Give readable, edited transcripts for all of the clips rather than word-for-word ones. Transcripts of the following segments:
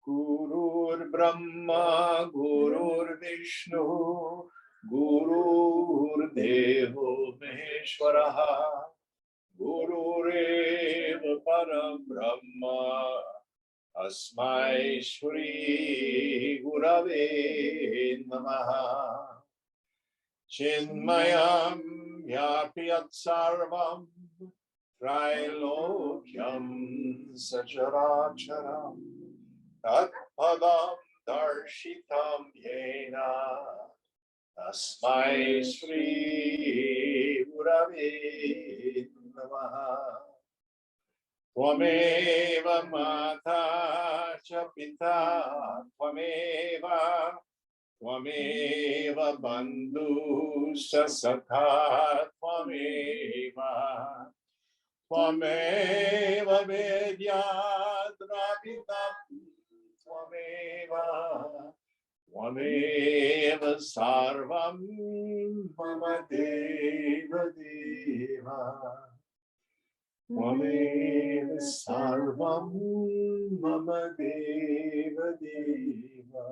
Gurur Brahma, Gurur Vishnu, Gurur Devo Maheshwaraha, Gurureva Param Brahma, Asmai Shri Gurave Namaha. Chinmayam Vyapyat Sarvam Trilokyam Sacharacharam Tatpadam Darshitam Yena Tasmai Shri Gurave Namaha. Tvameva Mata Cha Pita Tvameva Bandhu Sakha Tvameva Vedyat Rapitam Tvameva Sarvam Mama Deva Deva Tvameva Sarvam Mama Deva Deva.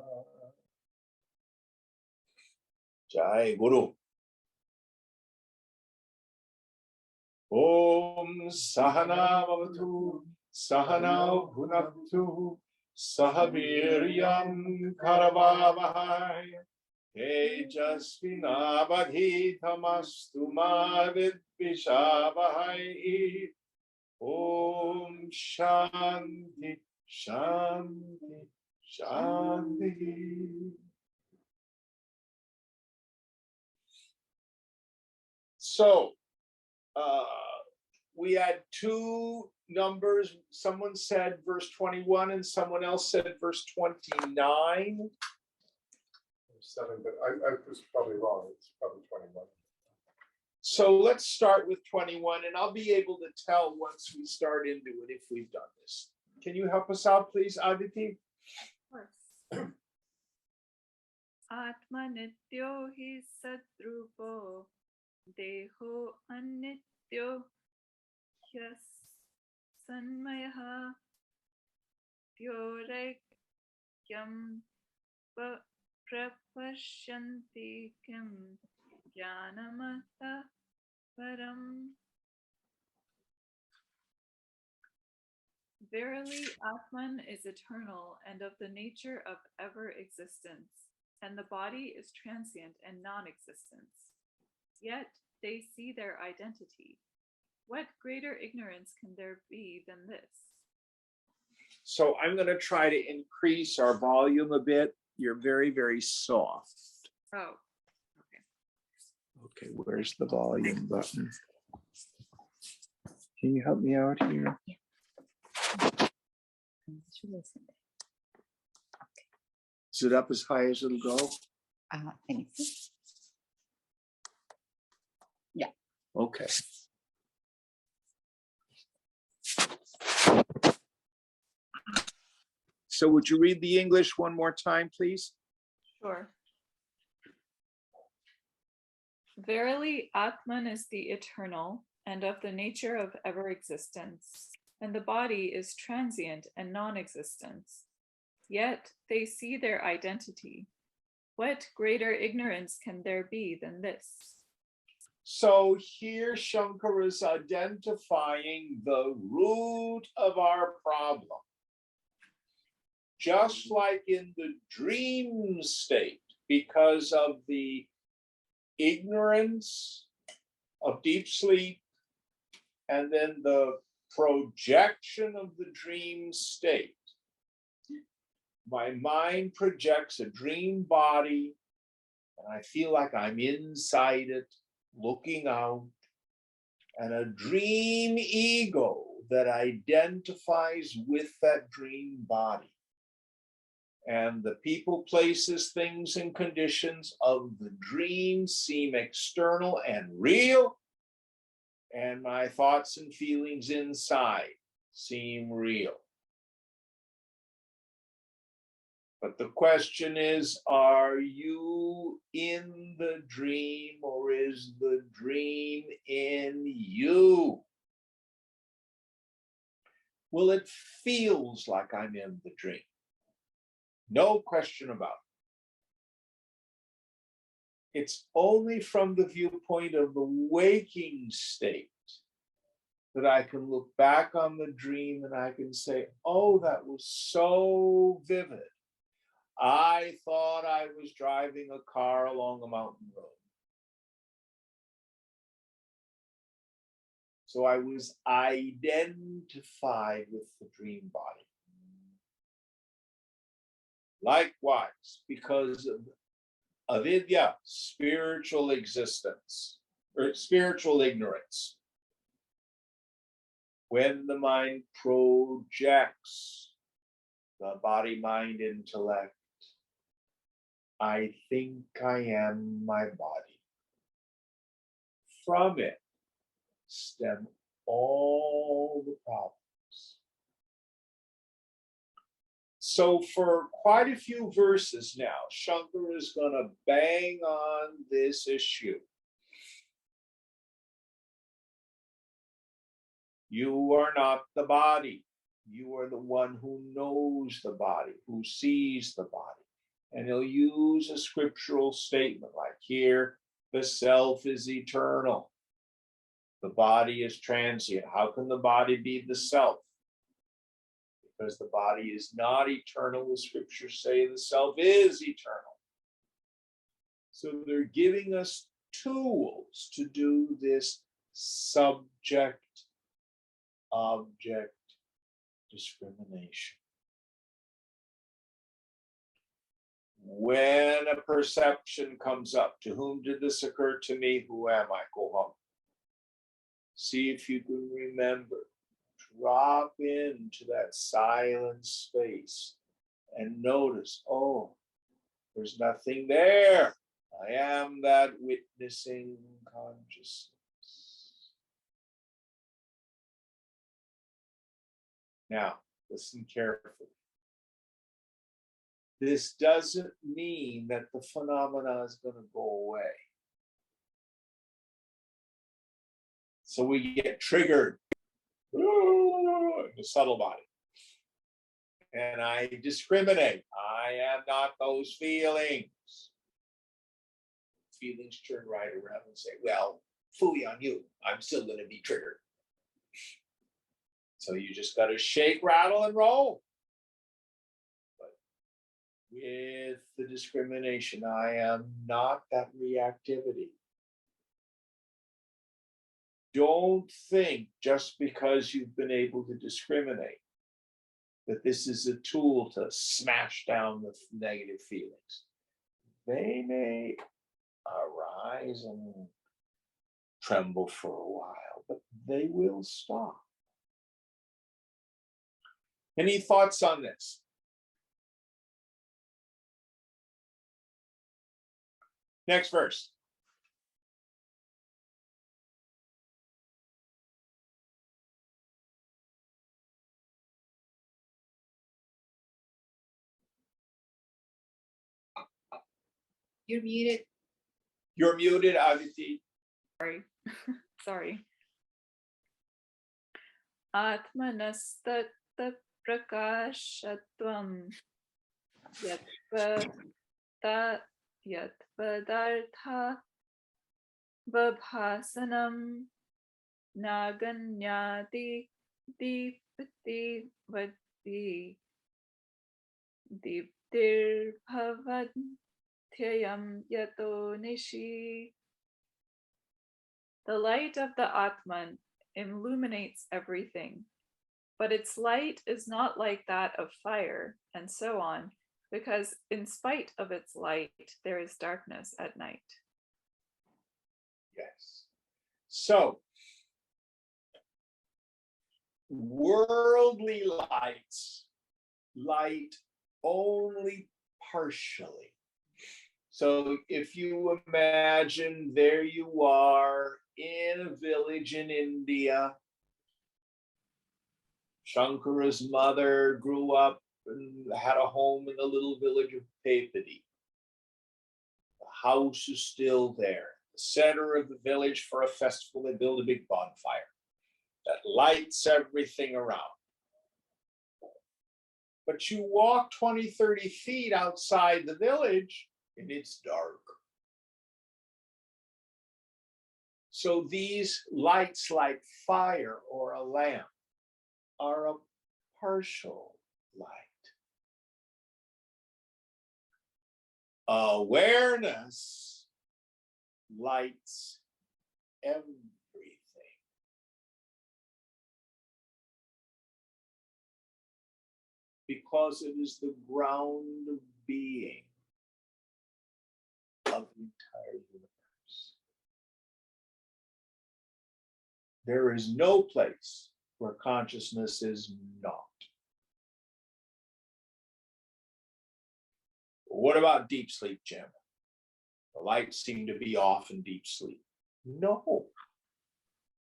Jai Guru. Om Sahana Bhavatu Sahana Bhunaktu Sahaviryam Karavavahai Tejasvinavadhitamastu ma vidvishavahai. Om Shanti Shanti Shanti. So we had two numbers. Someone said verse 21 and someone else said verse 29. 7, but I was probably wrong. It's probably 21. So let's start with 21, and I'll be able to tell once we start into it if we've done this. Can you help us out, please, Aditi? Of course. Atma nityo hi sadrupo deho anityo hyas sanmayaha tyorekyam prapashyanti kim jnanamata param. Verily, Atman is eternal and of the nature of ever existence, and the body is transient and non-existence. Yet they see their identity. What greater ignorance can there be than this? So I'm going to try to increase our volume a bit. You're very, very soft. Oh, okay. Okay, where's the volume button? Can you help me out here? Yeah. Is it up as high as it'll go? Thank you. Yeah. Okay. So would you read the English one more time, please? Sure. Verily, Atman is the eternal and of the nature of ever existence, and the body is transient and non-existence. Yet they see their identity. What greater ignorance can there be than this? So here Shankara is identifying the root of our problem. Just like in the dream state, because of the ignorance of deep sleep and then the projection of the dream state, my mind projects a dream body and I feel like I'm inside it, looking out, and a dream ego that identifies with that dream body. And the people, places, things, and conditions of the dream seem external and real, and my thoughts and feelings inside seem real. But the question is, are you in the dream or is the dream in you? Well, it feels like I'm in the dream. No question about it. It's only from the viewpoint of the waking state that I can look back on the dream and I can say, oh, that was so vivid. I thought I was driving a car along a mountain road. So I was identified with the dream body. Likewise, because of avidya, spiritual existence, or spiritual ignorance, when the mind projects the body, mind, intellect, I think I am my body. From it stem all the problems. So for quite a few verses now, Shankara is going to bang on this issue. You are not the body. You are the one who knows the body, who sees the body. And he'll use a scriptural statement like here, the self is eternal. The body is transient. How can the body be the self? Because the body is not eternal. The scriptures say the self is eternal. So they're giving us tools to do this subject-object discrimination. When a perception comes up, to whom did this occur to me? Who am I? Go home. See if you can remember. Drop into that silent space and notice, oh, there's nothing there. I am that witnessing consciousness. Now, listen carefully. This doesn't mean that the phenomena is going to go away. So we get triggered in the subtle body. And I discriminate. I am not those feelings. Feelings turn right around and say, well, phooey on you. I'm still going to be triggered. So you just got to shake, rattle, and roll. But with the discrimination, I am not that reactivity. Don't think just because you've been able to discriminate that this is a tool to smash down the negative feelings. They may arise and tremble for a while, but they will stop. Any thoughts on this? Next verse. You're muted. You're muted, Aditi. Sorry. Atmanastat prakashatvam yatvadartha vabhasanam naganyati dipati vati diptirbhavat yato nishi. The light of the Atman illuminates everything, but its light is not like that of fire, and so on, because in spite of its light, there is darkness at night. Yes. So, worldly lights light only partially. So if you imagine there you are in a village in India, Shankara's mother grew up had a home in the little village of Pepidi. The house is still there. The center of the village for a festival, they build a big bonfire that lights everything around. But you walk 20, 30 feet outside the village and it's dark. So these lights like fire or a lamp are a partial light. Awareness lights everything. Because it is the ground of being of the entire universe. There is no place where consciousness is not. What about deep sleep, Jim? The lights seem to be off in deep sleep. No.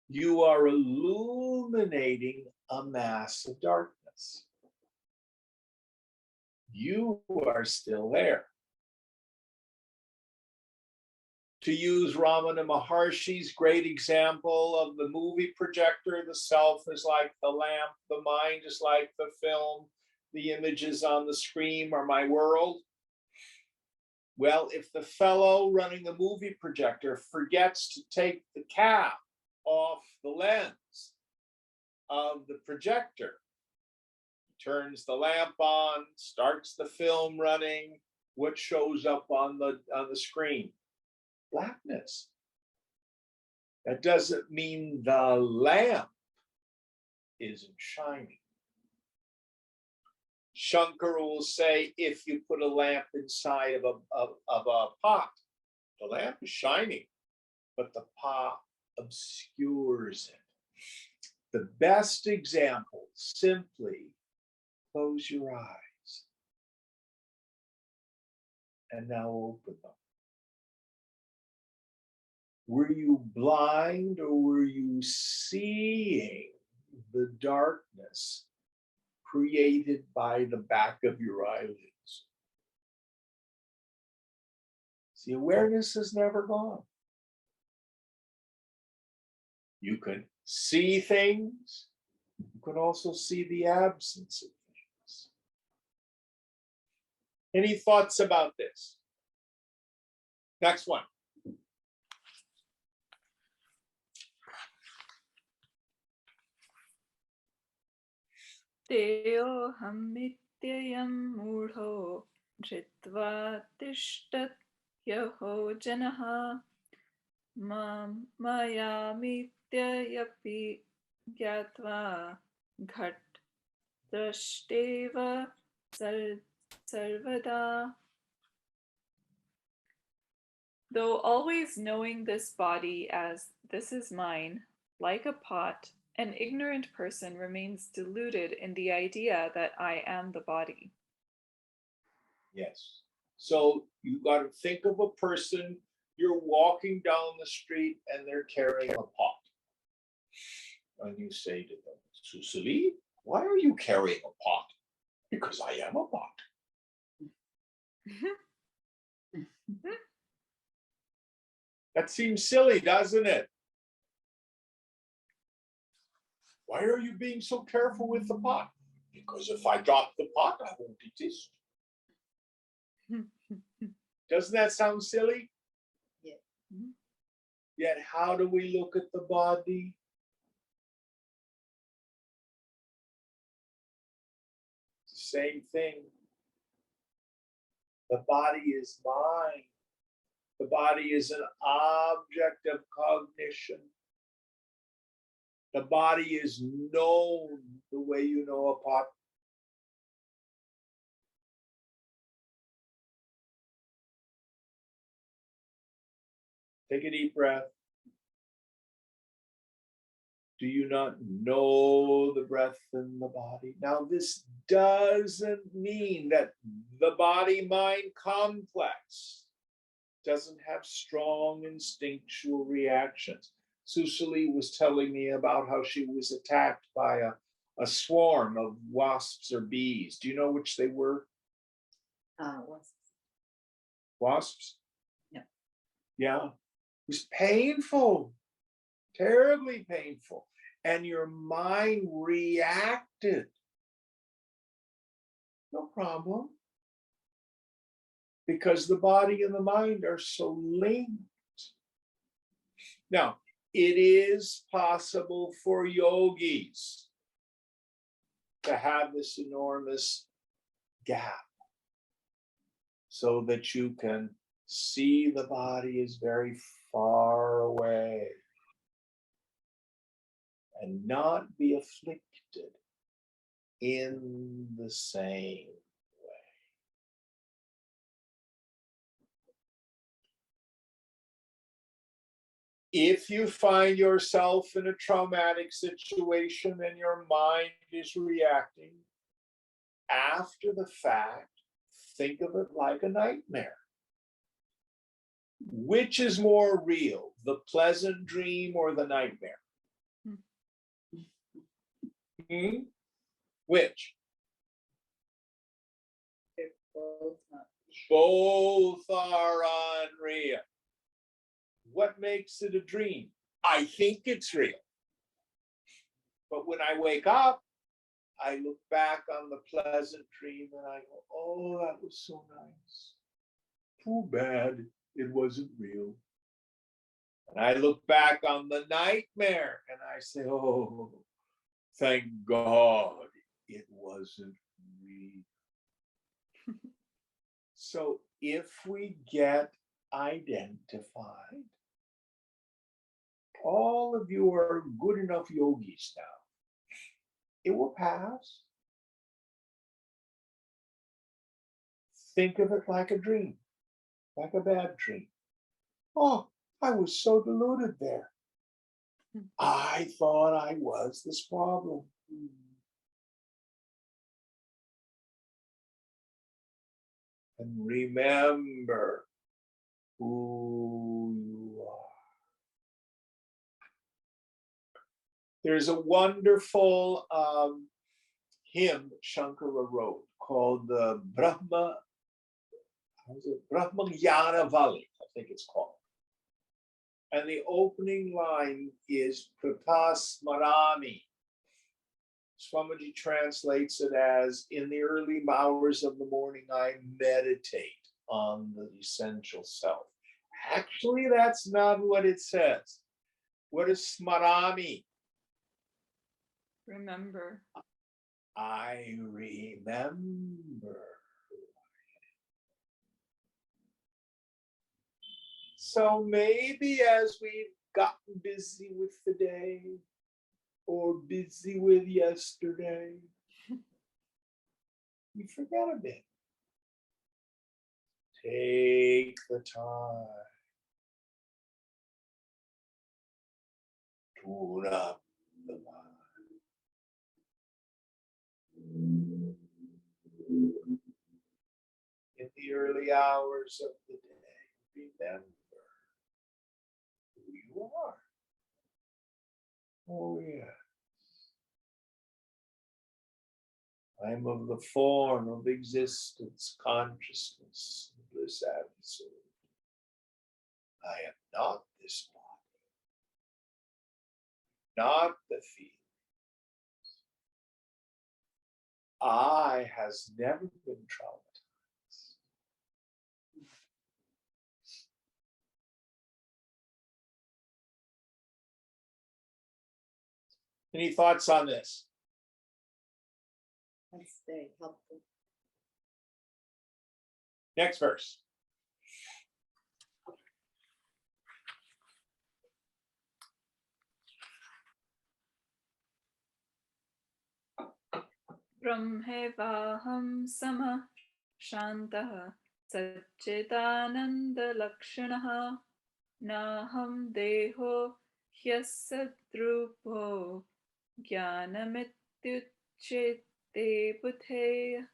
You are illuminating a mass of darkness. You are still there. To use Ramana Maharshi's great example of the movie projector, the self is like the lamp, the mind is like the film, the images on the screen are my world. Well, if the fellow running the movie projector forgets to take the cap off the lens of the projector, turns the lamp on, starts the film running, what shows up on the screen? Blackness. That doesn't mean the lamp isn't shining. Shankara will say, if you put a lamp inside of a pot, the lamp is shining, but the pot obscures it. The best example, simply close your eyes and now open them. Were you blind or were you seeing the darkness created by the back of your eyelids? See, awareness is never gone. You can see things. You can also see the absence of things. Any thoughts about this? Next one. Teohamityayam mudho dhritva tishtat yaho janaha mayamithyayapi gyatva ghat drashteva sarvada. Though always knowing this body as this is mine, like a pot, an ignorant person remains deluded in the idea that I am the body. Yes. So you got to think of a person, you're walking down the street and they're carrying a pot. And you say to them, Susali, why are you carrying a pot? Because I am a pot. That seems silly, doesn't it? Why are you being so careful with the pot? Because if I drop the pot, I won't exist. Doesn't that sound silly? Yeah. Yet how do we look at the body? It's the same thing. The body is mine. The body is an object of cognition. The body is known the way you know a pot. Take a deep breath. Do you not know the breath in the body? Now, this doesn't mean that the body-mind complex doesn't have strong instinctual reactions. Susali was telling me about how she was attacked by a swarm of wasps or bees. Do you know which they were? Wasps? No. Yeah. It was painful, terribly painful. And your mind reacted. No problem. Because the body and the mind are so linked. Now, it is possible for yogis to have this enormous gap so that you can see the body is very far away and not be afflicted in the same way. If you find yourself in a traumatic situation and your mind is reacting, after the fact, think of it like a nightmare. Which is more real, the pleasant dream or the nightmare? Which? They're both not. Both are unreal. What makes it a dream? I think it's real. But when I wake up, I look back on the pleasant dream and I go, oh, that was so nice. Too bad it wasn't real. And I look back on the nightmare and I say, oh, thank God it wasn't real. So if we get identified, all of you are good enough yogis now. It will pass. Think of it like a dream, like a bad dream. Oh, I was so deluded there. I thought I was this problem. And remember who you are. There's a wonderful hymn that Shankara wrote called the Brahma Jnana Valley, I think it's called. And the opening line is Prita Smarami. Swamiji translates it as, in the early hours of the morning, I meditate on the essential self. Actually, that's not what it says. What is Smarami? Remember. I remember. So maybe as we've gotten busy with the day or busy with yesterday, we forget a bit. Take the time. Tune up the mind. In the early hours of the day, remember who you are. Oh, yes. I'm of the form of existence, consciousness, bliss absolute. I am not this body, not the feelings. I has never been traumatized. Any thoughts on this? That's very helpful. Next verse. Brahmevaham sama shantaha satchitananda lakshanaha naham deho hyasadrupo jnanamityuchyate buddheya.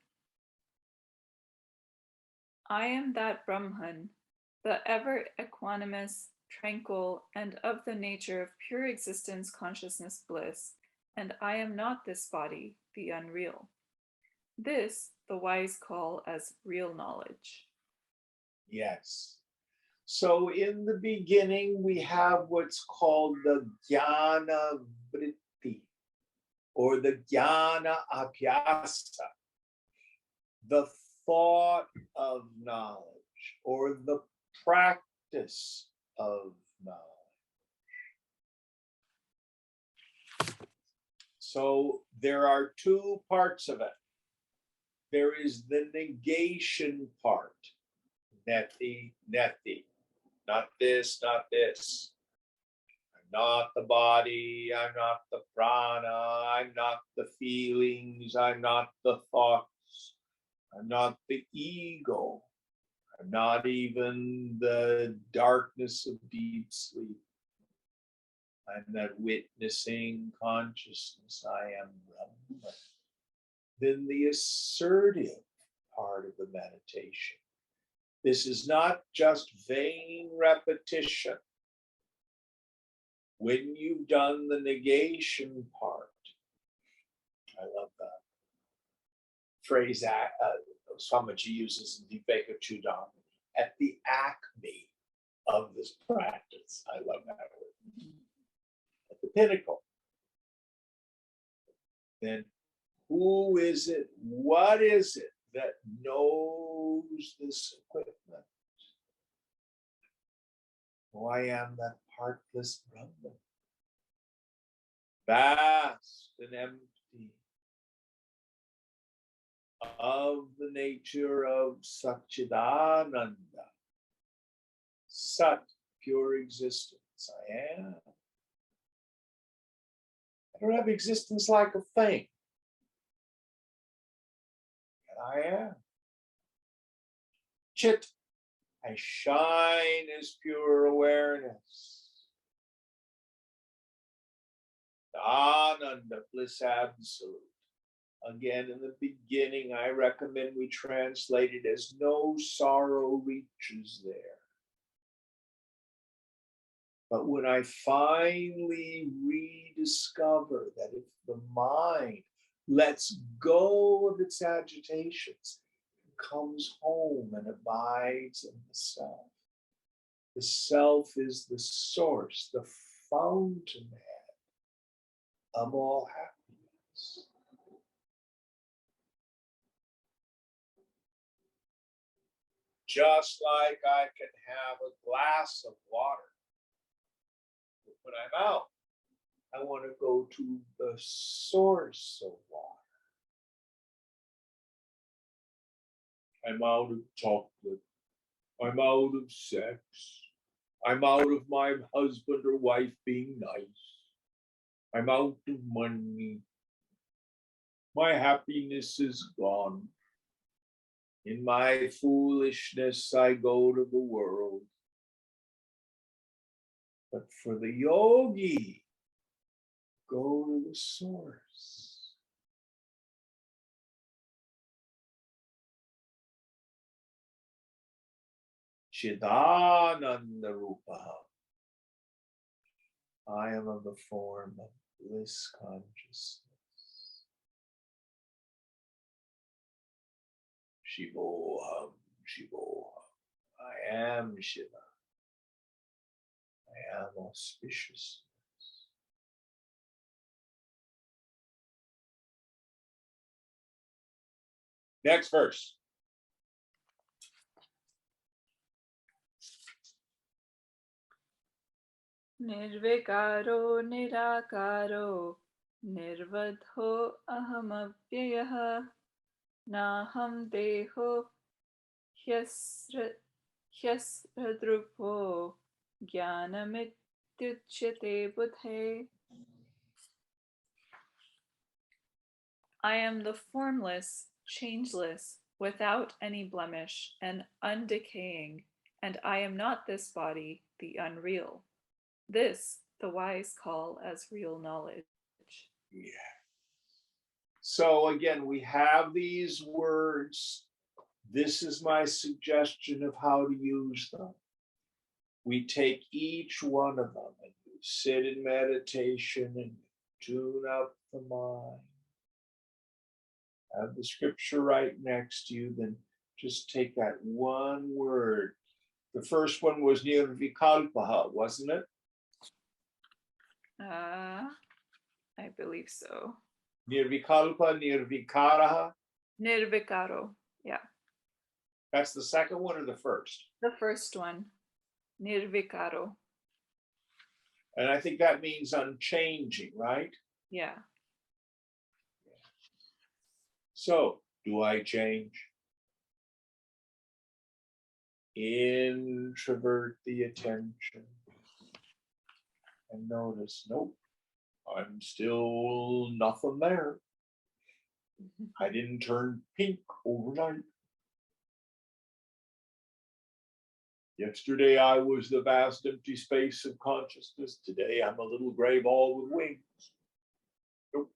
I am that Brahman, the ever equanimous, tranquil, and of the nature of pure existence, consciousness, bliss, and I am not this body, the unreal. This the wise call as real knowledge. Yes. So in the beginning, we have what's called the jnana vritti, or the jnana abhyasa, the thought of knowledge, or the practice of knowledge. So there are two parts of it. There is the negation part, neti, neti, not this, not this. I'm not the body, I'm not the prana, I'm not the feelings, I'm not the thoughts, I'm not the ego, I'm not even the darkness of deep sleep. I'm that witnessing consciousness, I am Brahman. Then the assertive part of the meditation. This is not just vain repetition. When you've done the negation part, I love that phrase Swamiji uses in Vivekachudamani, at the acme of this practice. I love that word. At the pinnacle. Then who is it? What is it that knows this equipment? Oh, I am that partless Brahman, vast and empty, of the nature of Satchidananda, Sat, pure existence. I am. I don't have existence like a thing. And I am. Chit, I shine as pure awareness. Ananda, bliss absolute. Again, in the beginning, I recommend we translate it as no sorrow reaches there. But when I finally rediscover that if the mind lets go of its agitations, it comes home and abides in the self is the source, the fountainhead of all happiness. Just like I can have a glass of water. When I'm out, I want to go to the source of water. I'm out of chocolate. I'm out of sex. I'm out of my husband or wife being nice. I'm out of money. My happiness is gone. In my foolishness, I go to the world. But for the yogi, go to the source. Chidananda Rupa. I am of the form of bliss consciousness. Shivoham, Shivoham. I am Shiva. I am auspiciousness. Next verse. Nirvikaro nirakaro nirvadho ahamavyayah naham deho hyasradrupo jnanamityuchyate buddhe. I am the formless, changeless, without any blemish, and undecaying, and I am not this body, the unreal. This the wise call as real knowledge. Yeah. So again, we have these words. This is my suggestion of how to use them. We take each one of them and you sit in meditation and Tune up the mind. Have the scripture right next to you, then just take that one word. The first one was nirvikalpaha, wasn't it? I believe so. Nirvikalpa, nirvikaraha. Nirvikaro. Yeah. That's the second one or the first? The first one. Nirvikaro. And I think that means unchanging, right? Yeah. So, do I change? Introvert the attention and notice, nope, I'm still nothing there. I didn't turn pink overnight. Yesterday I was the vast empty space of consciousness. Today I'm a little gray ball with wings. Nope.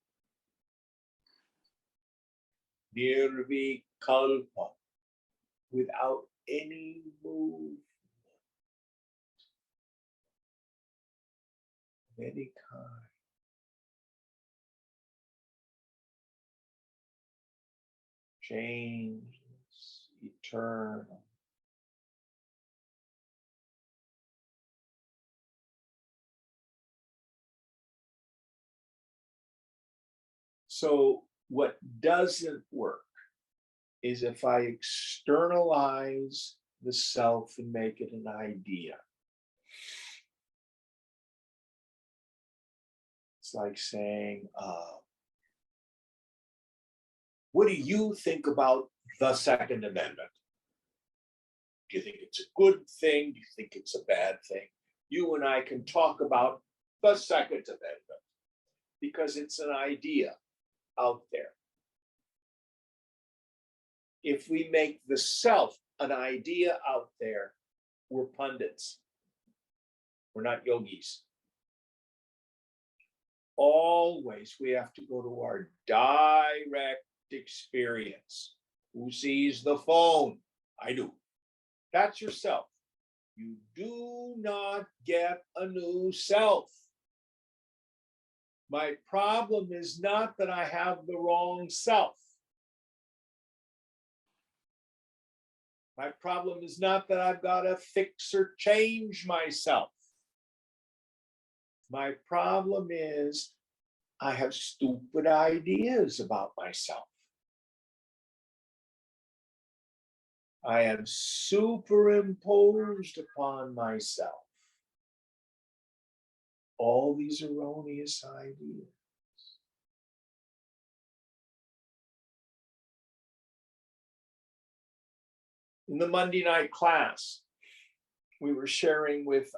Nirvikalpa, without any movement of any kind. Changeless, eternal. So what doesn't work is if I externalize the self and make it an idea. It's like saying, what do you think about the Second Amendment? Do you think it's a good thing? Do you think it's a bad thing? You and I can talk about the Second Amendment because it's an idea out there. If we make the self an idea out there, we're pundits. We're not yogis. Always we have to go to our direct experience. Who sees the phone? I do. That's yourself. You do not get a new self. My problem is not that I have the wrong self. My problem is not that I've got to fix or change myself. My problem is I have stupid ideas about myself. I have superimposed upon myself all these erroneous ideas. In the Monday night class, we were sharing with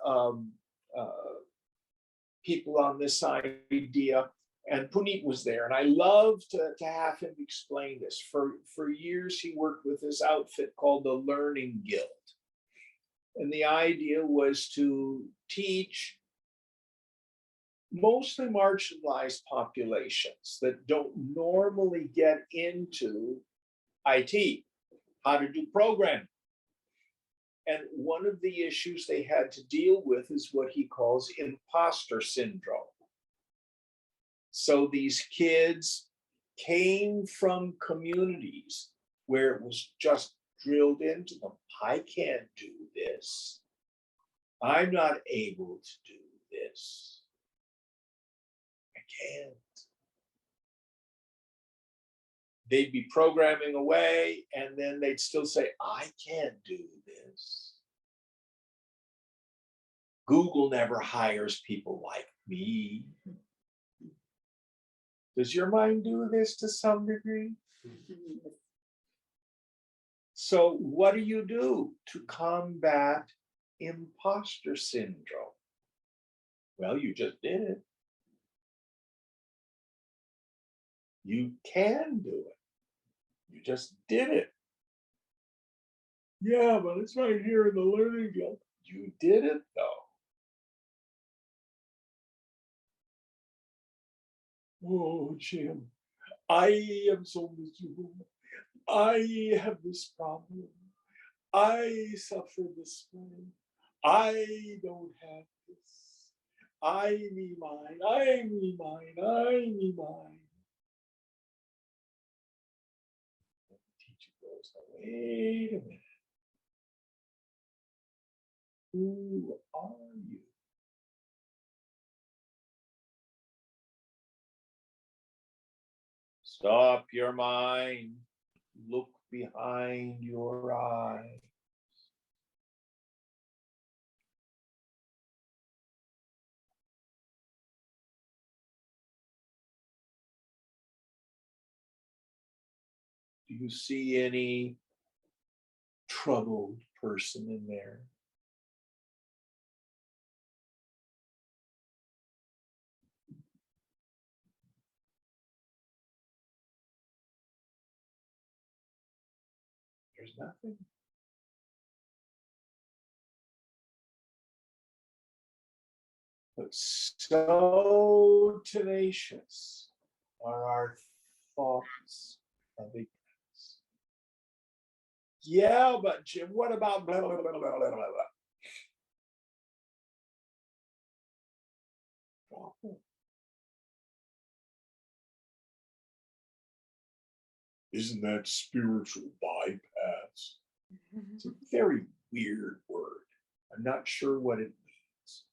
people on this idea, and Puneet was there, and I love to have him explain this. For years, he worked with this outfit called the Learning Guild. And the idea was to teach mostly marginalized populations that don't normally get into IT, how to do programming. And one of the issues they had to deal with is what he calls imposter syndrome. So these kids came from communities where it was just drilled into them. I can't do this. I'm not able to do this. I can't. They'd be programming away, and then they'd still say, I can't do this. Google never hires people like me. Does your mind do this to some degree? So what do you do to combat imposter syndrome? Well, you just did it. You can do it. You just did it. Yeah, but it's right here in the Learning Guild. You did it though. Oh, Jim, I am so miserable. I have this problem. I suffer this way. I don't have this. I, me, mine, I, me, mine, I, me, mine. And the teacher goes, wait a minute. Who are you? Stop your mind. Look behind your eyes. Do you see any troubled person in there? There's nothing. But so tenacious are our thoughts of ignorance. Yeah, but Jim, what about blah, blah, blah, blah, blah, blah, blah? Drop it. Isn't that spiritual bypass? It's a very weird word. I'm not sure what it means.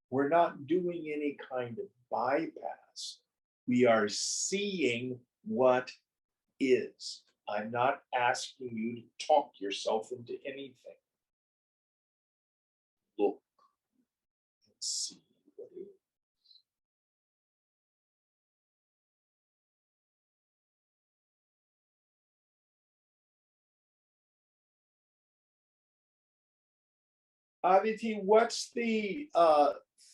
We're not doing any kind of bypass. We are seeing what is. I'm not asking you to talk yourself into anything. Look and see what is. Aditi, what's the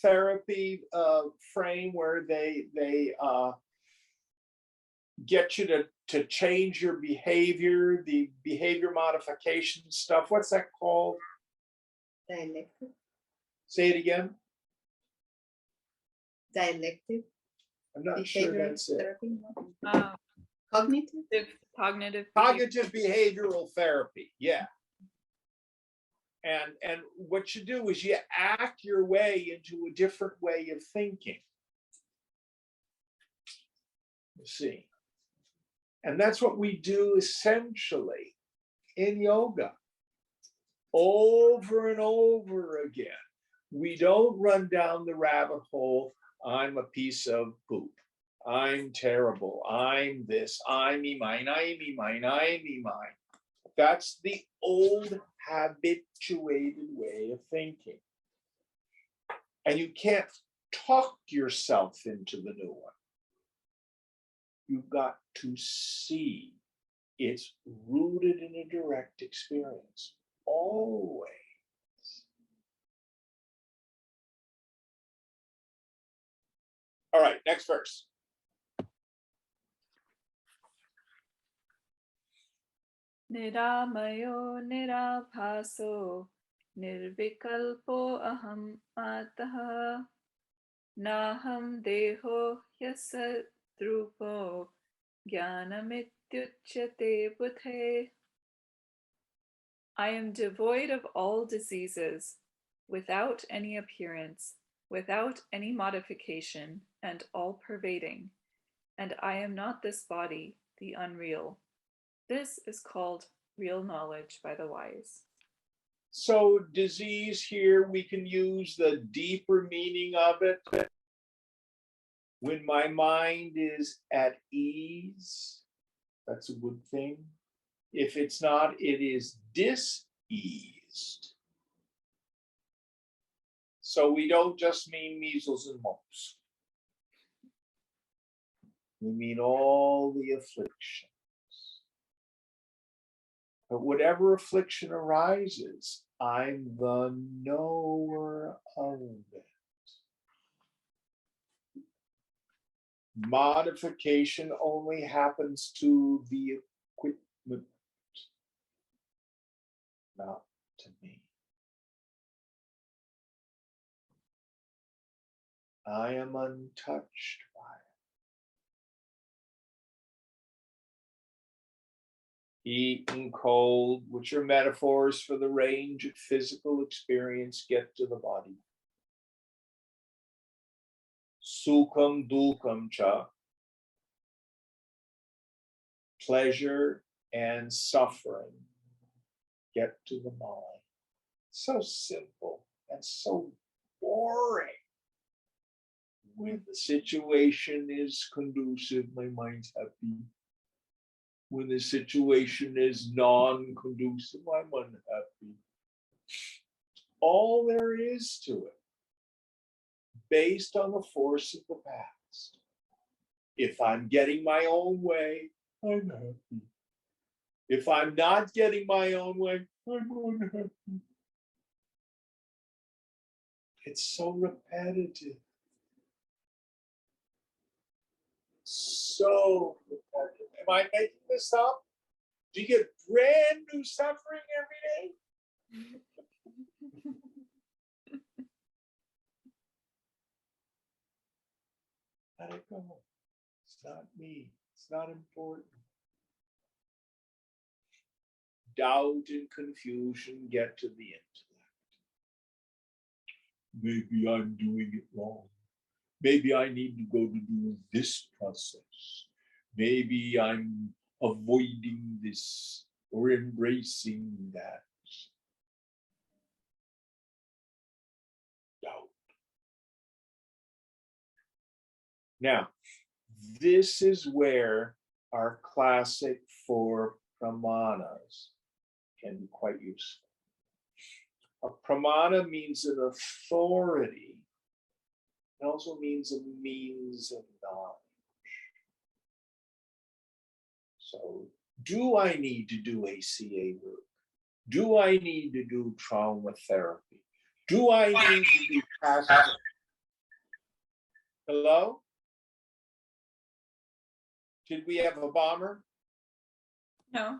therapy frame where they get you to change your behavior, the behavior modification stuff? What's that called? Dialectic. Say it again. Dialectic. I'm not sure Behavioral that's it. therapy. Cognitive. Cognitive. Cognitive behavioral therapy. Yeah. And what you do is you act your way into a different way of thinking. You see. And that's what we do essentially in yoga. Over and over again. We don't run down the rabbit hole. I'm a piece of poop. I'm terrible. I'm this. I, me, mine. I, me, mine. I, me, mine. That's the old habituated way of thinking. And you can't talk yourself into the new one. You've got to see it's rooted in a direct experience. Always. All right, next verse. Niramayo nirabhaso nirvikalpo aham ataha naham deho yasadrupo jnanamityuchyate buddhe. I am devoid of all diseases, without any appearance, without any modification, and all-pervading. And I am not this body, the unreal. This is called real knowledge by the wise. So disease here, we can use the deeper meaning of it. When my mind is at ease, that's a good thing. If it's not, it is diseased. So we don't just mean measles and mumps. We mean all the afflictions. But whatever affliction arises, I'm the knower of it. Modification only happens to the equipment, not to me. I am untouched by it. Heat and cold, which are metaphors for the range of physical experience, get to the body. sukham dukam cha, pleasure and suffering get to the mind. So simple and so boring. When the situation is conducive, my mind's happy. When the situation is non-conducive, I'm unhappy. All there is to it, based on the force of the past. If I'm getting my own way, I'm happy. If I'm not getting my own way, I'm unhappy. It's so repetitive. So repetitive. Am I making this up? Do you get brand new suffering every day? Let it go. It's not me. It's not important. Doubt and confusion get to the intellect. Maybe I'm doing it wrong. Maybe I need to go to do this process. Maybe I'm avoiding this or embracing that. Doubt. Now, this is where our classic four pramanas can be quite useful. A pramana means an authority. It also means a means of knowledge. So, do I need to do ACA work? Do I need to do trauma therapy? Do I need to do past? Hello? Did we have a bomber? No.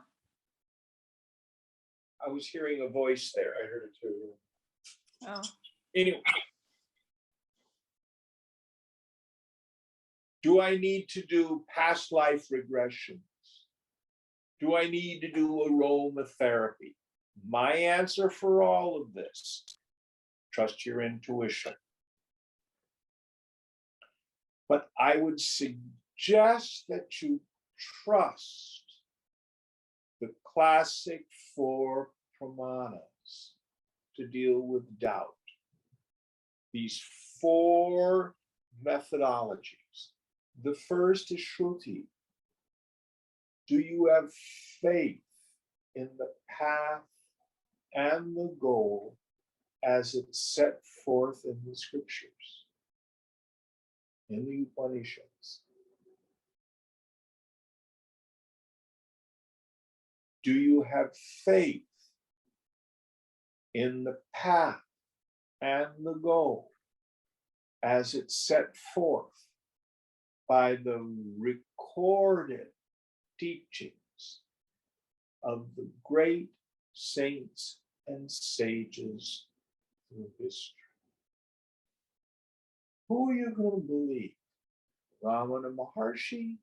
I was hearing a voice there. I heard it too. Oh. Anyway, do I need to do past life regressions? Do I need to do aromatherapy? My answer for all of this, trust your intuition. But I would suggest that you trust the classic four pramanas to deal with doubt. These four methodologies. The first is Shruti. Do you have faith in the path and the goal as it's set forth in the scriptures, in the Upanishads? Do you have faith in the path and the goal as it's set forth by the recorded teachings of the great saints and sages through history? Who are you going to believe? Ramana Maharshi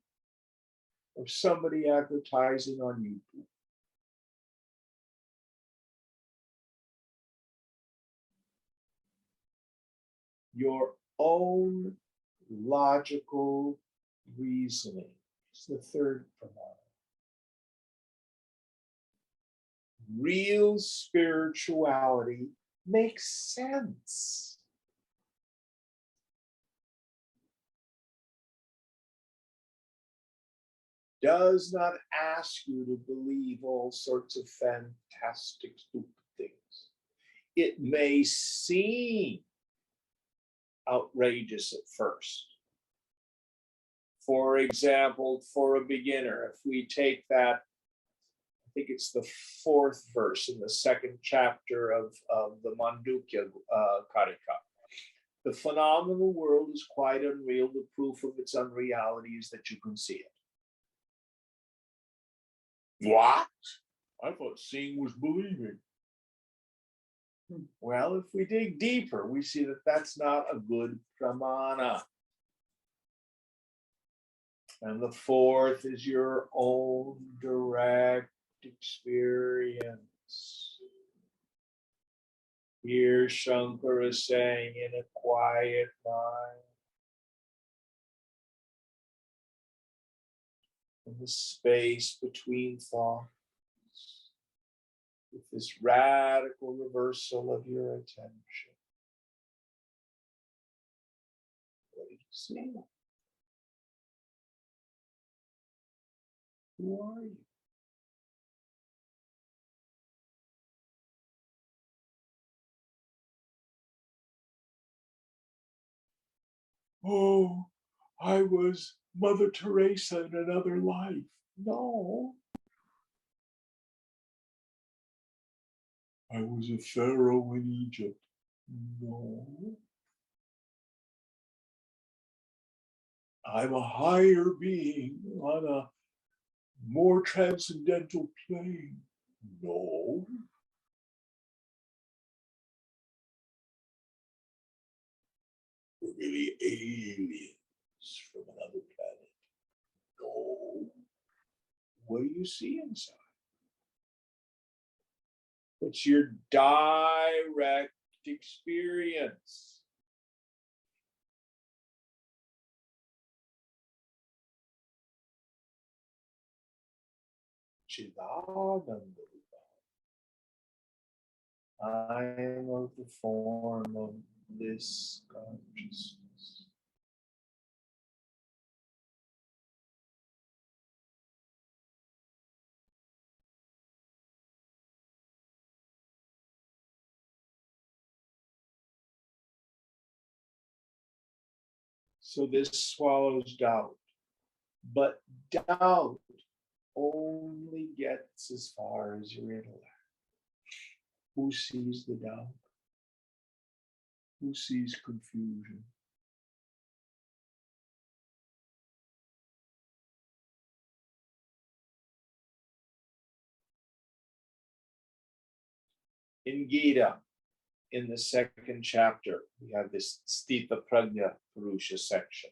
or somebody advertising on YouTube? Your own logical reasoning is the third pramana. Real spirituality makes sense. Does not ask you to believe all sorts of fantastic, stupid things. It may seem outrageous at first. For example, for a beginner, if we take that, I think it's the fourth verse in the second chapter of the Mandukya Karika. The phenomenal world is quite unreal. The proof of its unreality is that you can see it. What? I thought seeing was believing. Well, if we dig deeper, we see that that's not a good pramana. And the fourth is your own direct experience. Here Shankara is saying, in a quiet mind, in the space between thoughts, with this radical reversal of your attention. What do you see? Who are you? Oh, I was Mother Teresa in another life. No. I was a pharaoh in Egypt. No. I'm a higher being on a more transcendental plane. No. We're really aliens from another planet. No. What do you see inside? What's your direct experience? Chidananda. I am of the form of this consciousness. So this swallows doubt, but doubt only gets as far as your intellect. Who sees the doubt? Who sees confusion? In Gita, in the second chapter, we have this Sthita Prajna Purusha section.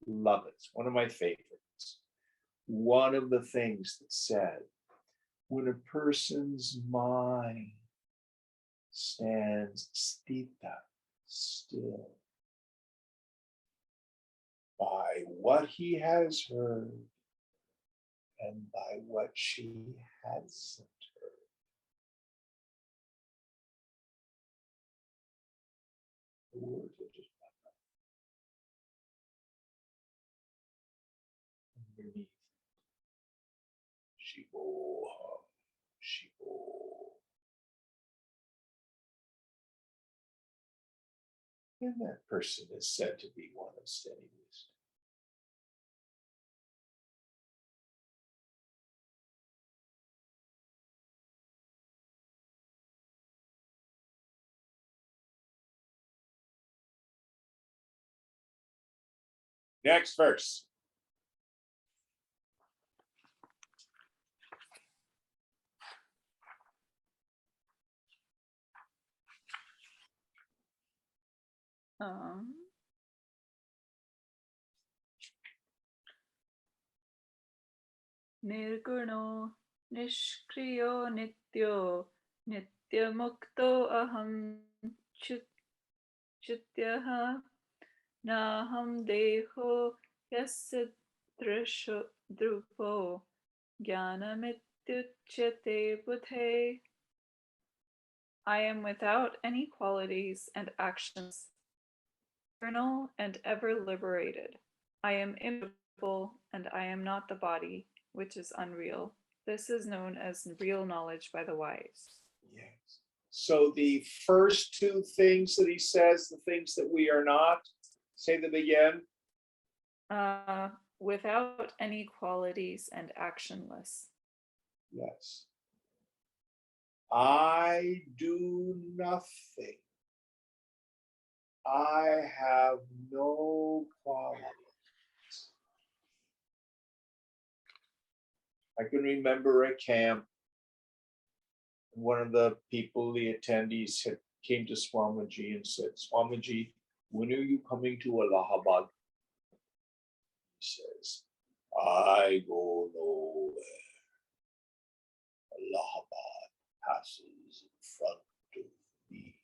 Love it. It's one of my favorites. One of the things that said, when a person's mind stands sthita, still, by what he has heard and by what she hasn't heard. The words are just underneath. Shivoha, Shivo. And that person is said to be one of steady wisdom. Next verse. Nirguno nishkriyo nityo nityamukto aham chityaha naham deho yasya drupo jnanamityuchyate buddhe. I am without any qualities and actions, eternal and ever liberated. I am immutable, and I am not the body, which is unreal. This is known as real knowledge by the wise. Yes. So the first two things that he says, the things that we are not, say them again. Without any qualities and actionless. Yes. I do nothing. I have no qualities. I can remember a camp. One of the people, the attendees, came to Swamiji and said, Swamiji, when are you coming to Allahabad? He says, I go nowhere. Allahabad passes in front of me.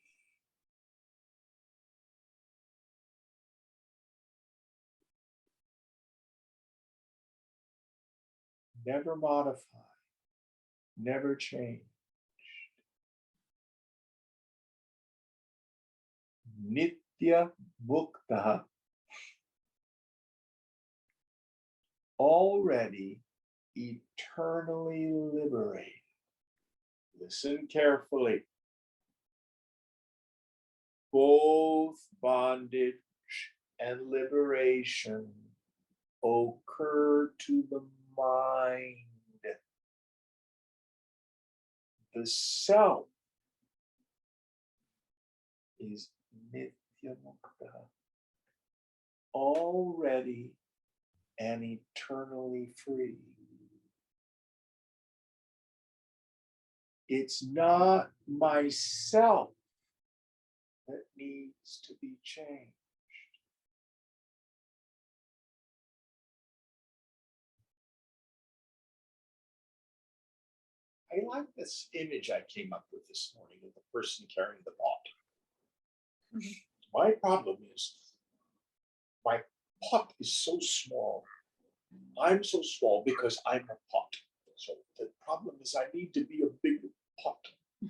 never modified, never changed. Nitya Mukta, already eternally liberated. Listen carefully. Both bondage and liberation occur to the mind. The self is Nitya Mukta, already and eternally free. It's not myself that needs to be changed. I like this image I came up with this morning of the person carrying the pot. My problem is my pot is so small. I'm so small because I'm a pot. So the problem is I need to be a bigger pot. I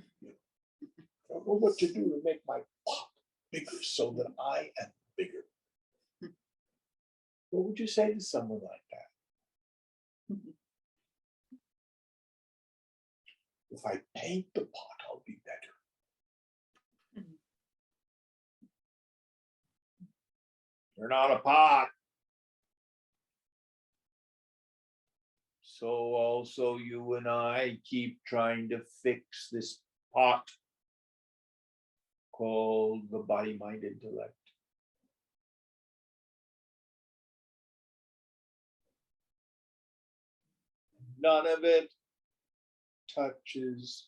don't know what to do to make my pot bigger so that I am bigger. What would you say to someone like that? If I paint the pot, I'll be better. You're not a pot. So also you and I keep trying to fix this pot called the body, mind, intellect. None of it touches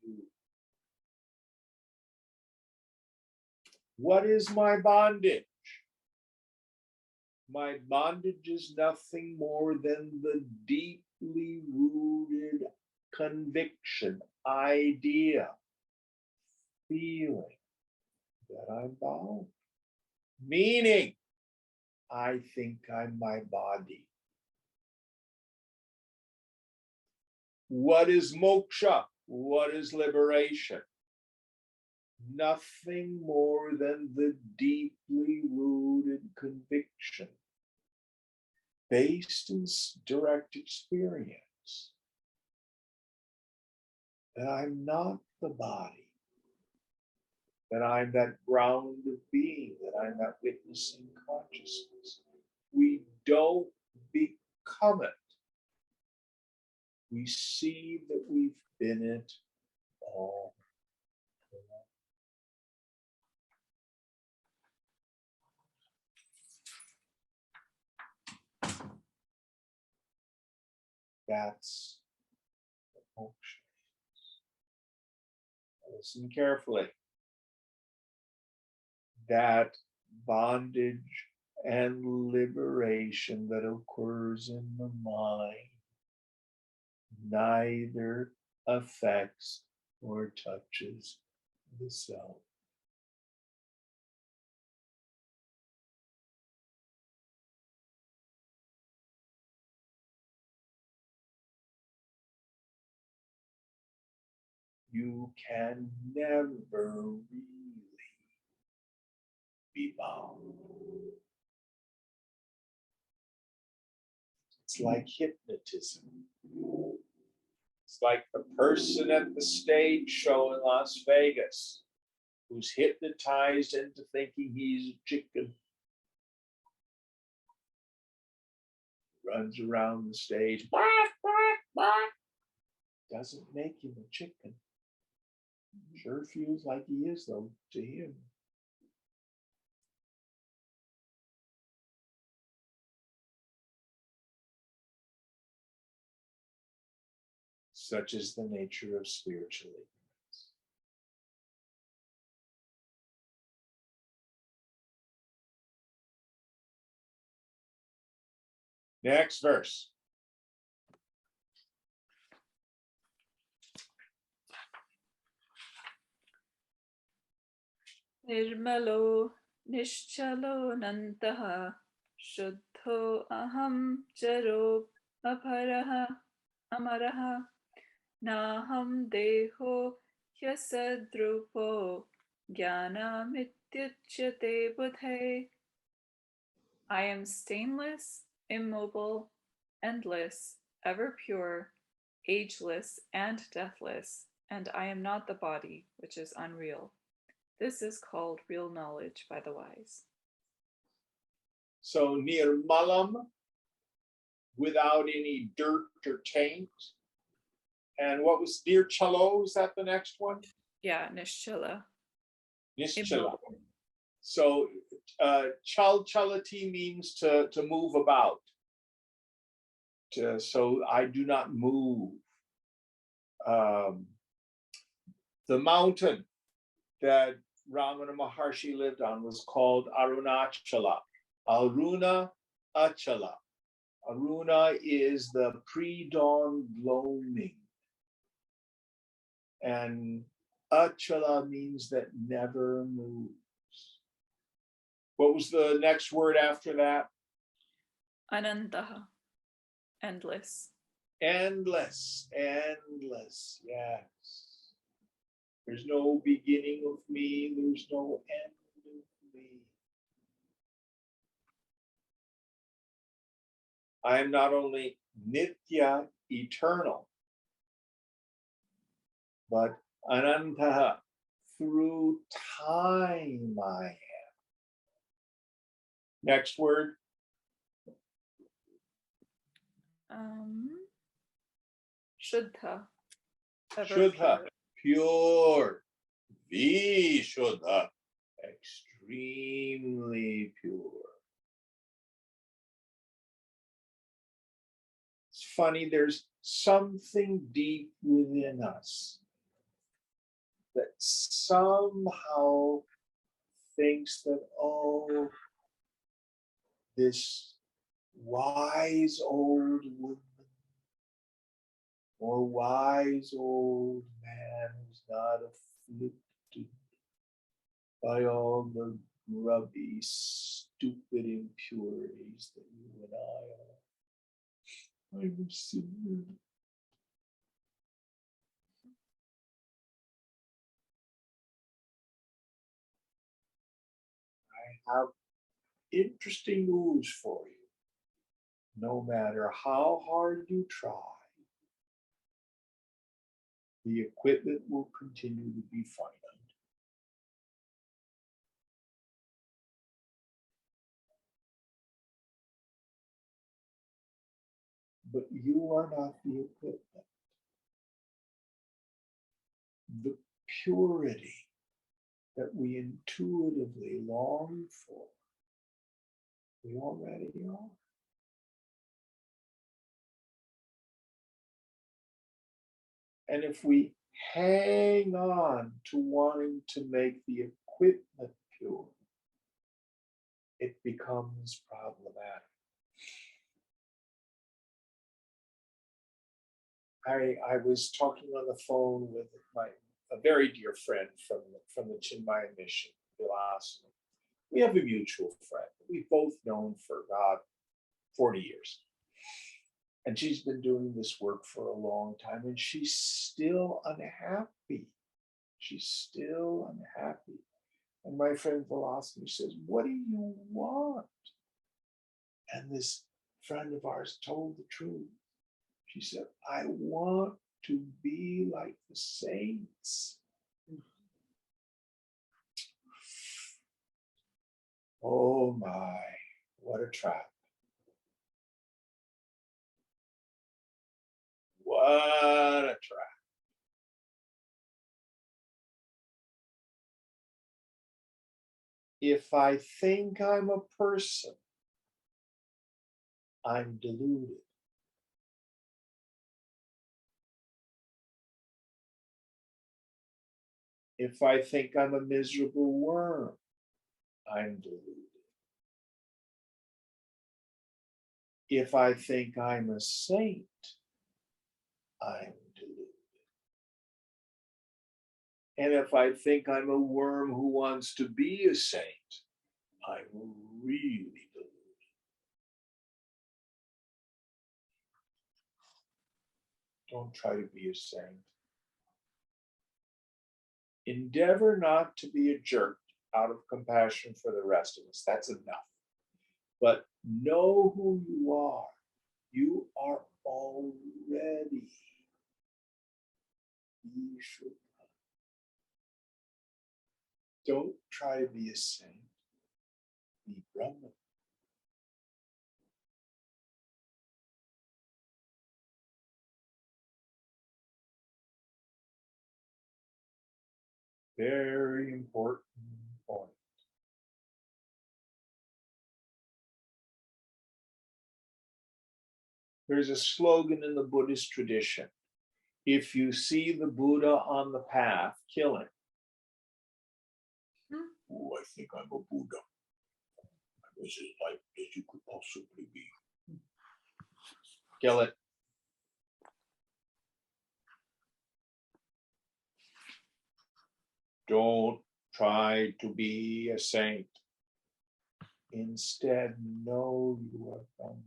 you. What is my bondage? My bondage is nothing more than the deeply rooted conviction, idea, feeling that I'm bound. Meaning, I think I'm my body. What is moksha? What is liberation? Nothing more than the deeply rooted conviction based in direct experience that I'm not the body, that I'm that ground of being, that I'm that witnessing consciousness. We don't become it. We see that we've been it all along. That's the moksha. Listen carefully. That bondage and liberation that occurs in the mind neither affects or touches the self. You can never really be bound. It's like hypnotism. It's like the person at the stage show in Las Vegas who's hypnotized into thinking he's a chicken. Runs around the stage, bark, bark, bark. Doesn't make him a chicken. Sure feels like he is, though, to him. Such is the nature of spiritual ignorance. Next verse. Nirmalo nishchalo nantaha shuddho aham charo Aparaha Amaraha Naham Deho Yasadrupo Jnanamityuchyate Buddhe. I am stainless, immobile, endless, ever pure, ageless, and deathless, and I am not the body, which is unreal. This is called real knowledge by the wise. So nirmalam, without any dirt or taint. And what was nirchalo? Is that the next one? Yeah, Nishchila. Nischala. Immobile. So chalchalati means to move about. So I do not move. The mountain that Ramana Maharshi lived on was called Arunachala. Aruna Achala. Aruna is the pre-dawn gloaming. And Achala means that never moves. What was the next word after that? Anantaha. Endless. Endless, endless, yes. There's no beginning of me, there's no end of me. I am not only nitya, eternal, but anantaha, through time I am. Next word. Shuddha. Ever Shuddha, pure. pure. Vishuddha, extremely pure. It's funny, there's something deep within us that somehow thinks that, oh, this wise old woman or wise old man who's not afflicted by all the grubby, stupid impurities that you and I are. I'm a sinner. I have interesting news for you. No matter how hard you try, the equipment will continue to be finite. But you are not the equipment. The purity that we intuitively long for, we already are. And if we hang on to wanting to make the equipment pure, it becomes problematic. I was talking on the phone with a very dear friend from the Chinmaya mission, Vilasana. We have a mutual friend. We've both known for about 40 years. And she's been doing this work for a long time, and she's still unhappy. She's still unhappy. And my friend Velocity says, what do you want? And this friend of ours told the truth. She said, I want to be like the saints. Oh my, what a trap. What a trap. If I think I'm a person, I'm deluded. If I think I'm a miserable worm, I'm deluded. If I think I'm a saint, I'm deluded. And if I think I'm a worm who wants to be a saint, I'm really deluded. Don't try to be a saint. Endeavor not to be a jerk out of compassion for the rest of us. That's enough. But know who you are. You are already Ishoka. Don't try to be a saint. Be Brahman. Very important point. There's a slogan in the Buddhist tradition. If you see the Buddha on the path, kill him. Oh, I think I'm a Buddha. I'm as light as you could possibly be. Kill it. Don't try to be a saint. Instead, know you are Brahman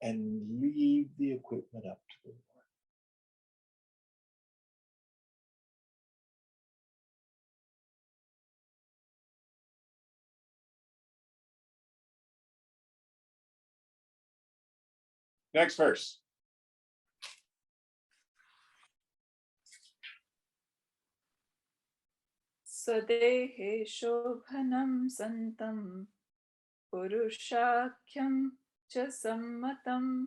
and leave the equipment up to the Lord. Next verse. Sadehe shobhanam santam purushakyam cha sammatam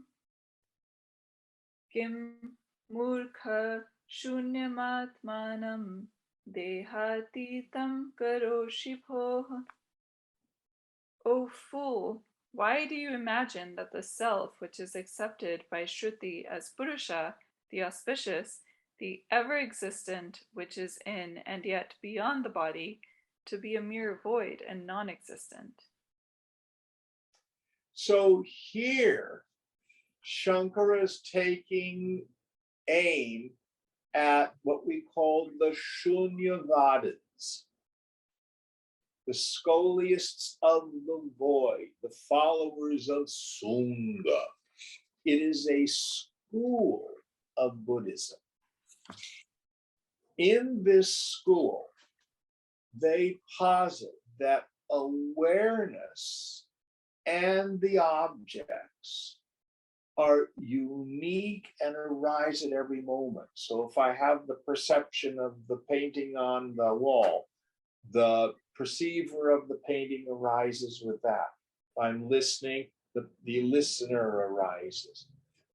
kim murkha shunyamatmanam dehatitam karoshi bhoha. O fool, why do you imagine that the self which is accepted by Shruti as Purusha, the auspicious, the ever-existent, which is in and yet beyond the body, to be a mere void and non-existent? So here, Shankara is taking aim at what we call the Shunyavadins, the scholiasts of the void, the followers of Sangha. It is a school of Buddhism. In this school, they posit that awareness and the objects are unique and arise at every moment. So if I have the perception of the painting on the wall, the perceiver of the painting arises with that. If I'm listening, the listener arises.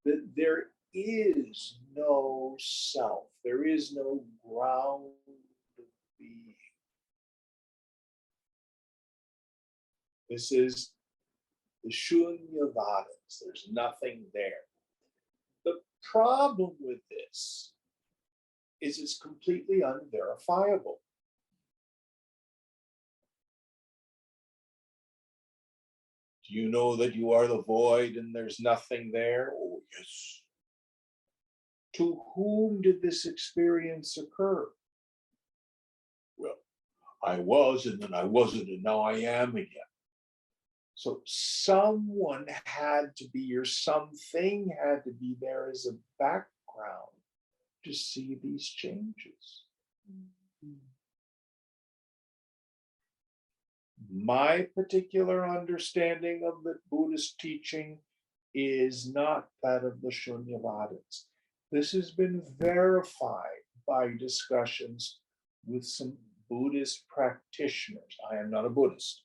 There is no self. There is no ground of being. This is the Shunyavadins. There's nothing there. The problem with this is it's completely unverifiable. Do you know that you are the void and there's nothing there? Oh, yes. To whom did this experience occur? Well, I was, and then I wasn't, and now I am again. So someone had to be, or something had to be there as a background to see these changes. My particular understanding of the Buddhist teaching is not that of the Shunyavadins. This has been verified by discussions with some Buddhist practitioners. I am not a Buddhist,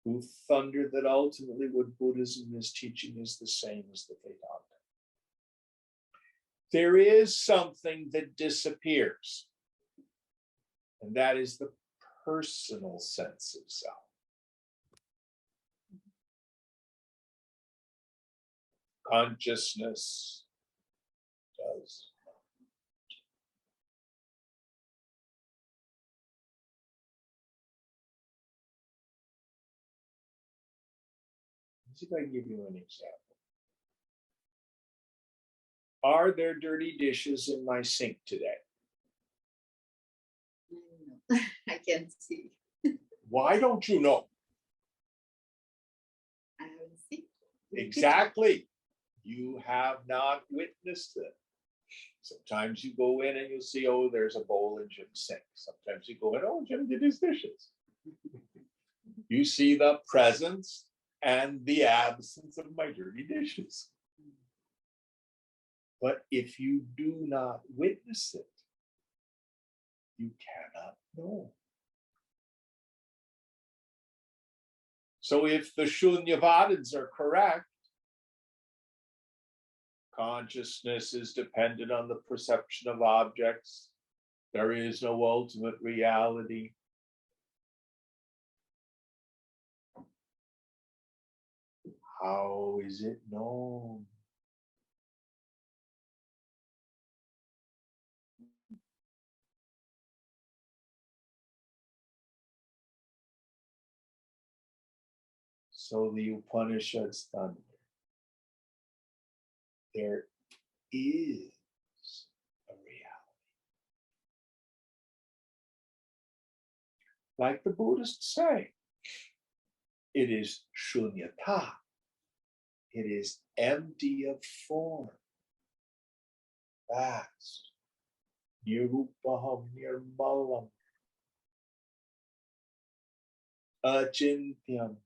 who thunder that ultimately what Buddhism is teaching is the same as the Vedanta. There is something that disappears, and that is the personal sense of self. Consciousness does. Let's see if I can give you an example. Are there dirty dishes in my sink today? No, I can see. Why don't you know? I haven't seen. Exactly. You have not witnessed it. Sometimes you go in and you'll see, oh, there's a bowl in Jim's sink. Sometimes you go in, oh, Jim did his dishes. You see the presence and the absence of my dirty dishes. But if you do not witness it, you cannot know. So if the Shunyavadins are correct, consciousness is dependent on the perception of objects. There is no ultimate reality. How is it known? So the Upanishads thunder. There is a reality. Like the Buddhists say, it is shunyata. It is empty of form. Vast. Nirupaham nirmalam. Achintyam.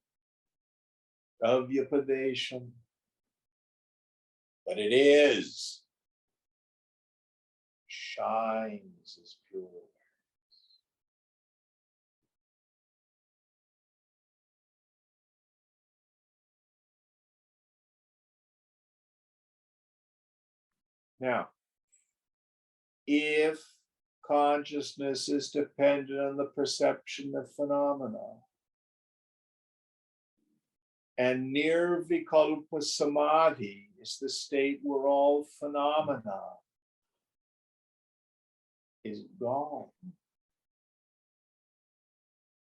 Avyapadesham. But it is. Shines as pure awareness. Now, if consciousness is dependent on the perception of phenomena, and nirvikalpa samadhi is the state where all phenomena is gone,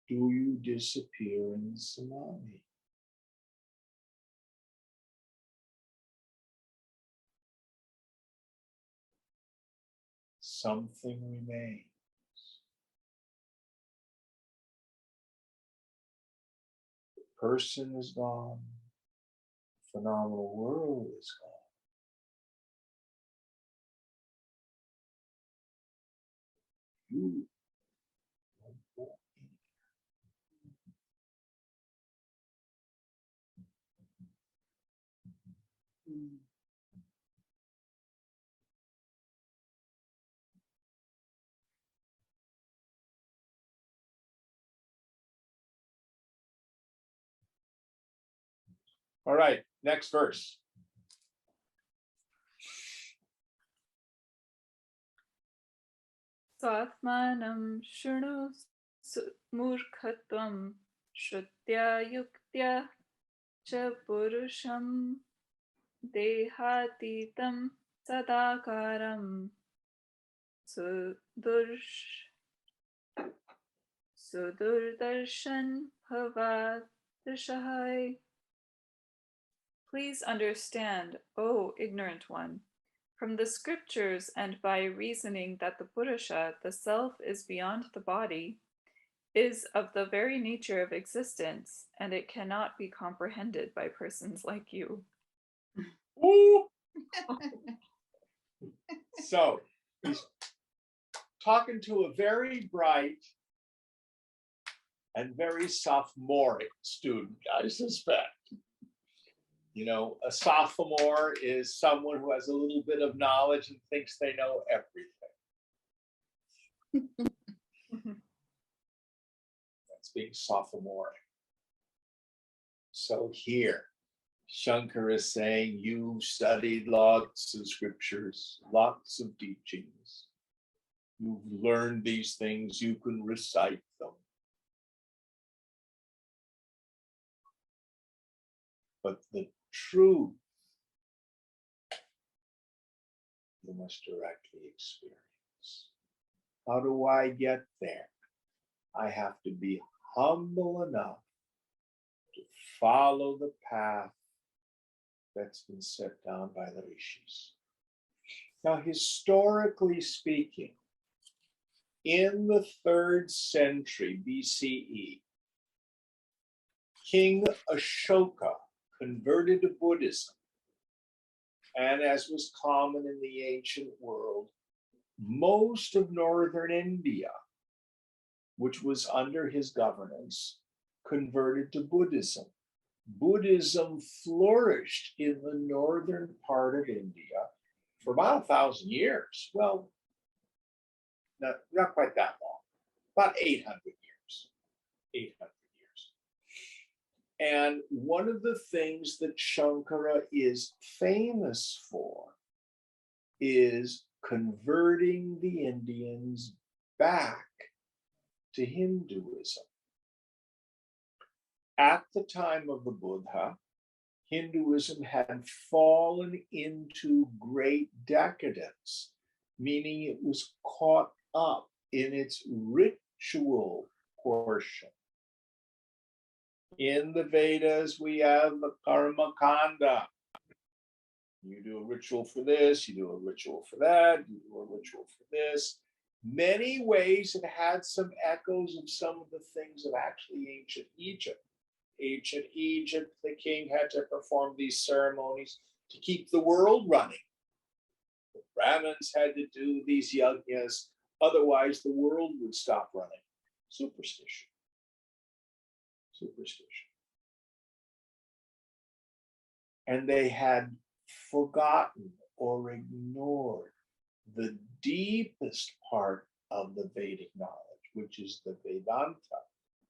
do you disappear in samadhi? Something remains. The person is gone. The phenomenal world is gone. You don't go Mm. All right, next verse. Svatmanam shunu murkhatvam shrutya yuktya cha purusham dehatitam sadakaram sudurdarshan bhavadrishahai. Please understand, O ignorant one, from the scriptures and by reasoning that the Purusha, the self, is beyond the body, is of the very nature of existence, and it cannot be comprehended by persons like you. Ooh. So he's talking to a very bright and very sophomoric student, I suspect. You know, a sophomore is someone who has a little bit of knowledge and thinks they know everything. That's being sophomoric. So here, Shankara is saying, you've studied lots of scriptures, lots of teachings. You've learned these things, you can recite them. But the truth, you must directly experience. How do I get there? I have to be humble enough to follow the path that's been set down by the rishis. Now, historically speaking, in the 3rd century BCE, King Ashoka converted to Buddhism And as was common in the ancient world, most of northern India, which was under his governance, converted to Buddhism. Buddhism flourished in the northern part of India for about 1,000 years. Well, not quite that long, about 800 years. 800 years. And one of the things that Shankara is famous for is converting the Indians back to Hinduism. At the time of the Buddha, Hinduism had fallen into great decadence, meaning it was caught up in its ritual portion. In the Vedas, we have the karma kanda. You do a ritual for this, you do a ritual for that, you do a ritual for this. Many ways it had some echoes of some of the things of actually ancient Egypt. Ancient Egypt, the king had to perform these ceremonies to keep the world running. The Brahmins had to do these yajnas, otherwise the world would stop running. Superstition. Superstition. And they had forgotten or ignored the deepest part of the Vedic knowledge, which is the Vedanta,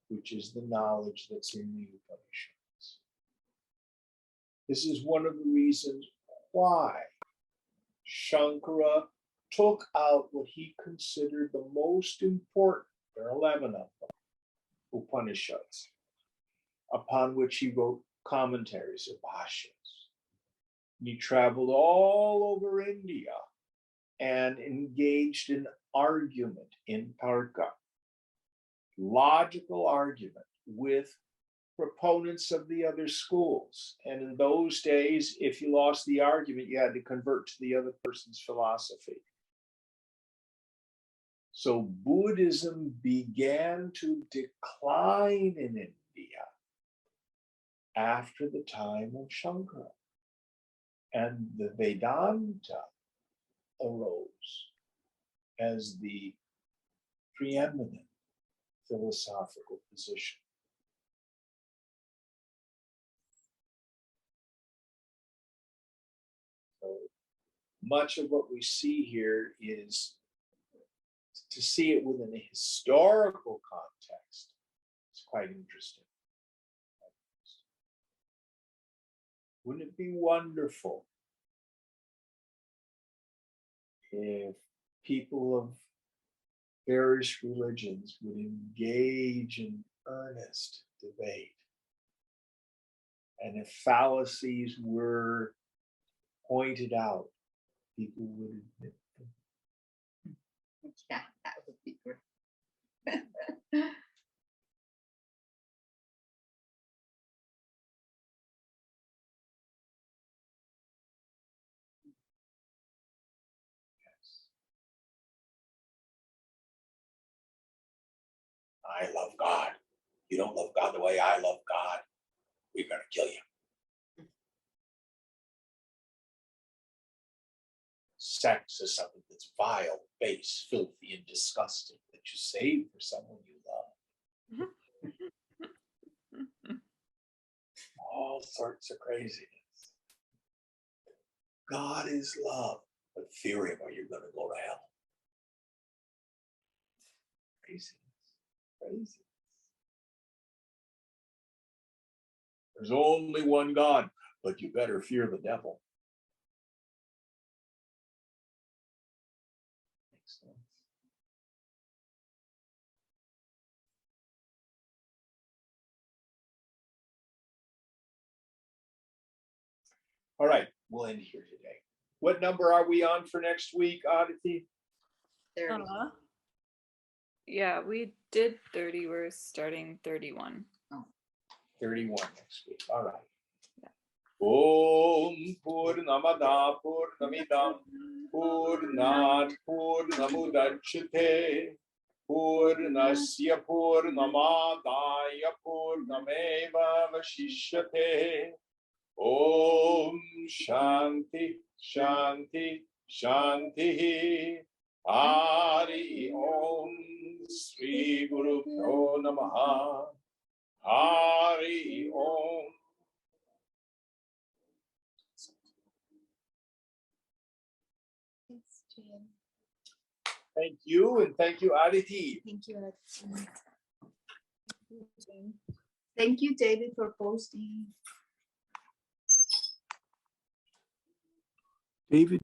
which is the knowledge that's in the Upanishads. This is one of the reasons why Shankara took out what he considered the most important, there are 11 of them, Upanishads, upon which he wrote commentaries or bhashyas. He traveled all over India and engaged in argument in Tarka, logical argument with proponents of the other schools. And in those days, if you lost the argument, you had to convert to the other person's philosophy. So Buddhism began to decline in India after the time of Shankara. And the Vedanta arose as the preeminent philosophical position. So much of what we see here is to see it within a historical context. It's quite interesting. Wouldn't it be wonderful if people of various religions would engage in earnest debate? And if fallacies were pointed out, people would admit them. Yeah, that would be great. I love God. You don't love God the way I love God, we're going to kill you. Sex is something that's vile, base, filthy, and disgusting that you save for someone you love. All sorts of craziness. God is love, but fear him or you're going to go to hell. Craziness. Craziness. There's only one God, but you better fear the devil. Makes sense. All right, we'll end here today. What number are we on for next week, Aditi? 30. Yeah, we did 30. We're starting 31. 31 next week. All right. Yeah. Om Purnamada Purnamidam Purnat Purnamudachyate Purnasya Purnamadaya Purnameva Vashishyate Om Shanti, Shanti, Shanti. Hari Om Sri Guru Pyo Namaha. Hari Om. Thanks, Jim. Thank you, and thank you, Aditi. Thank you, Ed. Thank you, David, for posting. David